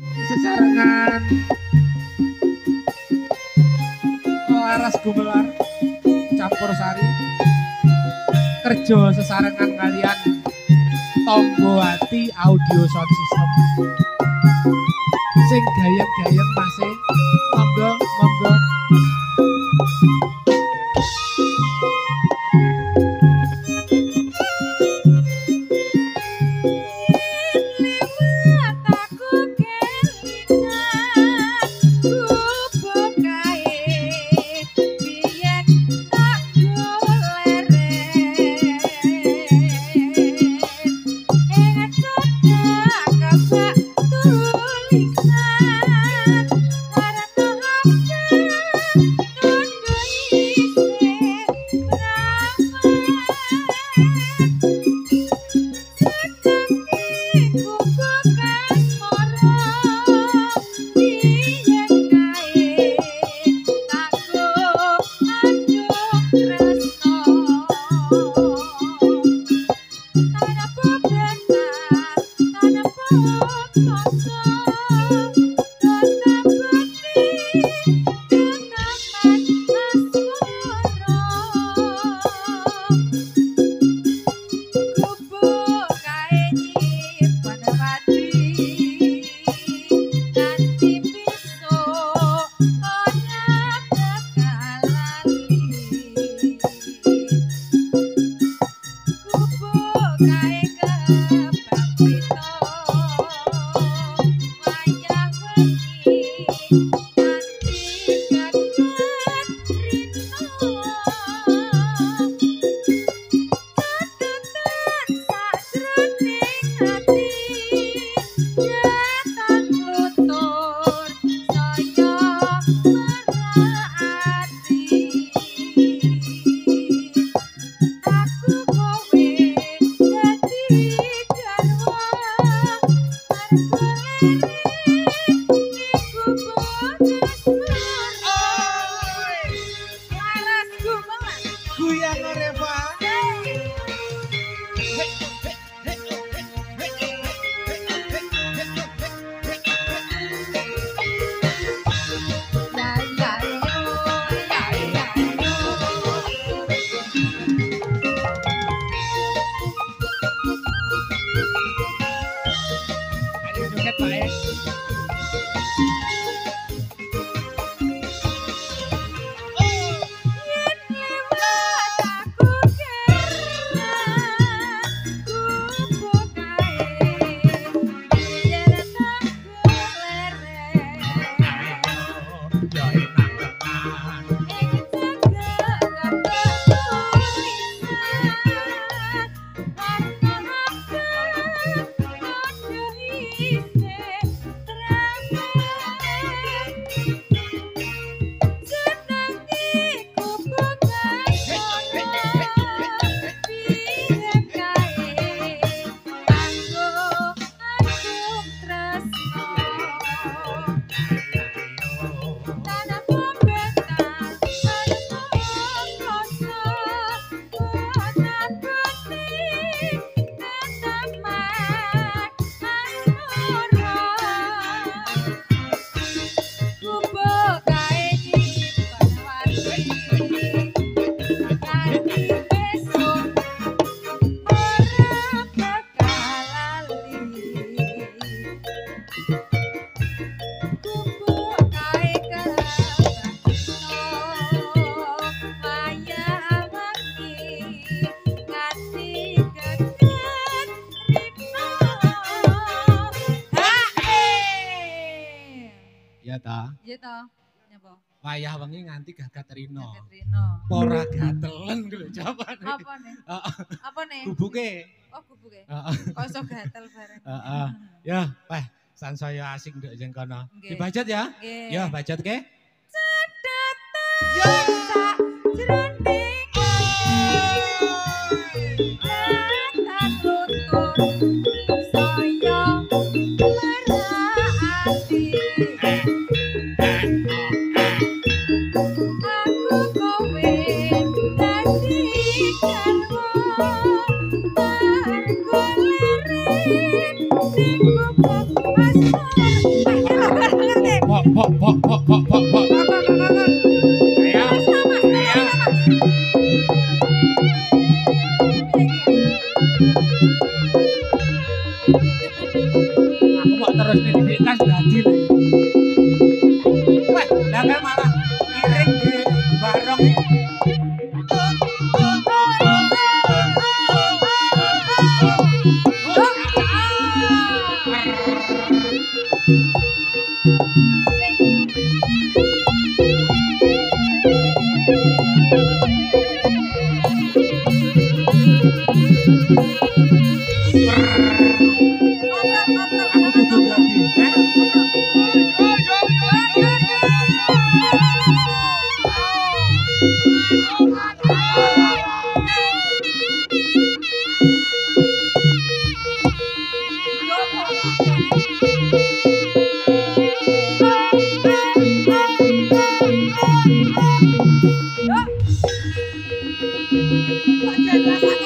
sesarengan laras gumelar campur sari kerja sesarengan kalian Tonggo Hati Audio Sound System sing gayeng-gayeng masih monggo monggo. Wayah wengi nganti gagat rino. Ora gatelen lho jawabane. Apa nih? Apa nih? Gubuke. Oh, gubuke. Kok iso gatel bareng. Ya, Pak, san saya asik nduk jeng kono. Dibajat ya? Ya, bajat ke? Sedatan. Yo, sak jroning atan tutur saya merhati. Aku Ayo. Aku mau terus nih di kas dadi lho. Wah, lah kan malah iring di barong iki. Aku kudu dadi, Pak Jan rasanya